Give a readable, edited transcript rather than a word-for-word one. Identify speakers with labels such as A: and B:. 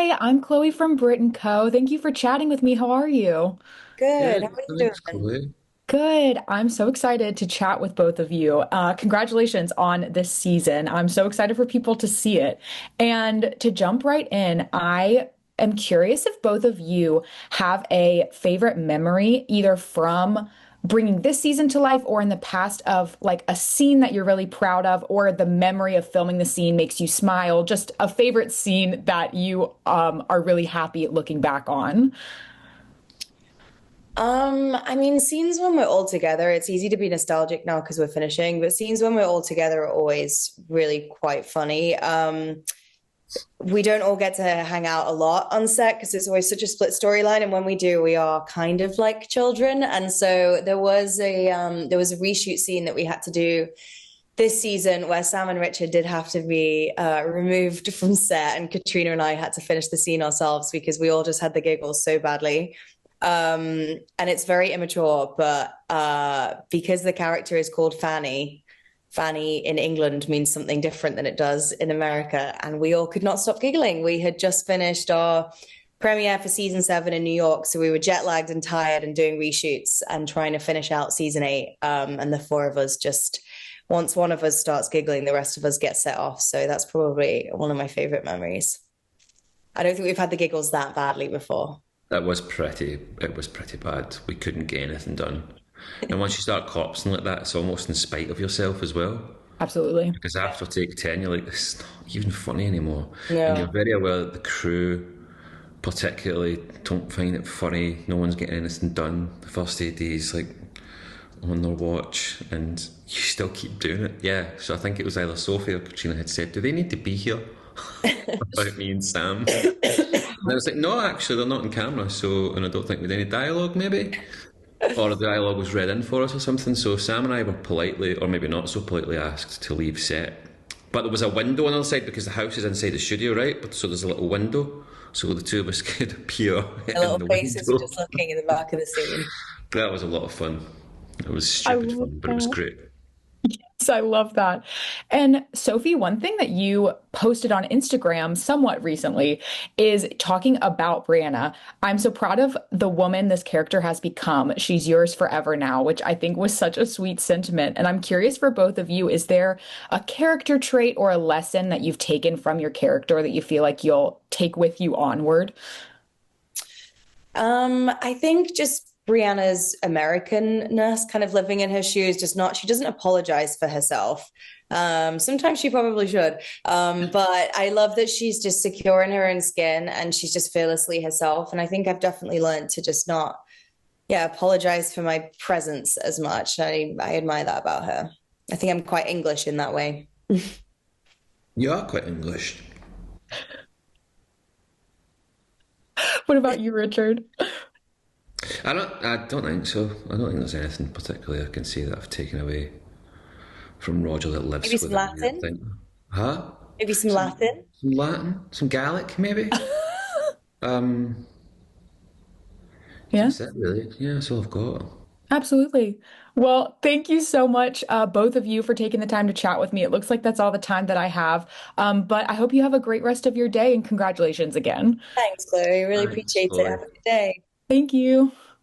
A: Hi, I'm Chloe from Brit+Co. Thank you for chatting with me. How are you?
B: Good. How
C: Good,
B: are you
C: thanks,
B: doing?
C: Chloe.
A: Good. I'm so excited to chat with both of you. Congratulations on this season. I'm so excited for people to see it. And to jump right in, I am curious if both of you have a favorite memory, either from bringing this season to life or in the past of like a scene that you're really proud of, or the memory of filming the scene makes you smile, just a favorite scene that you are really happy looking back on.
B: I mean, scenes when we're all together, it's easy to be nostalgic now because we're finishing, but scenes when we're all together are always really quite funny. We don't all get to hang out a lot on set because it's always such a split storyline, and when we do, we are kind of like children. And so there was a reshoot scene that we had to do this season where Sam and Richard did have to be removed from set, and Caitriona and I had to finish the scene ourselves because we all just had the giggles so badly. And it's very immature, but because the character is called Fanny, Fanny in England means something different than it does in America, and we all could not stop giggling. We had just finished our premiere for season 7 in New York, so we were jet lagged and tired and doing reshoots and trying to finish out season 8. And the four of us just once one of us starts giggling, the rest of us get set off. So that's probably one of my favorite memories. I don't think we've had the giggles that badly before.
C: It was pretty bad. We couldn't get anything done. And once you start copsing like that, it's almost in spite of yourself as well.
A: Absolutely.
C: Because after take 10, you're like, this is not even funny anymore. And
B: Yeah.
C: you're very aware that the crew particularly don't find it funny. No one's getting anything done. The first AD is like on their watch and you still keep doing it. Yeah. So I think it was either Sophie or Katrina had said, do they need to be here? About me and Sam. And I was like, no, actually, they're not on camera, so, and I don't think we had any dialogue, maybe. Or the dialogue was read in for us or something. So Sam and I were politely, or maybe not so politely, asked to leave set. But there was a window on our side because the house is inside the studio, right? But so there's a little window, so the two of us could appear
B: The
C: in
B: little
C: the
B: faces are
C: window.
B: just looking in the back of the scene.
C: That was a lot of fun. It was
A: I
C: stupid
A: love
C: fun, but it was
A: that.
C: great.
A: So I love that. And Sophie, one thing that you posted on Instagram somewhat recently is talking about Brianna. I'm so proud of the woman this character has become. She's yours forever now, which I think was such a sweet sentiment. And I'm curious for both of you, is there a character trait or a lesson that you've taken from your character that you feel like you'll take with you onward?
B: I think just Brianna's Americanness, kind of living in her shoes, just not, she doesn't apologize for herself. Sometimes she probably should. But I love that she's just secure in her own skin and she's just fearlessly herself. And I think I've definitely learned to just not, yeah, apologize for my presence as much. I admire that about her. I think I'm quite English in that way.
C: You are quite English.
A: What about you, Richard?
C: I don't think so. I don't think there's anything particularly I can say that I've taken away from Roger that
B: Maybe
C: lives
B: some
C: within me, I
B: Latin.
C: think. Huh?
B: Maybe some
C: Some,
B: Latin.
C: some Latin? Some Gaelic, maybe? Um,
A: Yeah.
C: that's it, really. Yeah, that's all I've got.
A: Absolutely. Well, thank you so much, both of you, for taking the time to chat with me. It looks like that's all the time that I have. But I hope you have a great rest of your day and congratulations again.
B: Thanks, Chloe. Really
C: Thanks,
B: appreciate it.
C: Chloe.
B: Have a good day.
A: Thank you.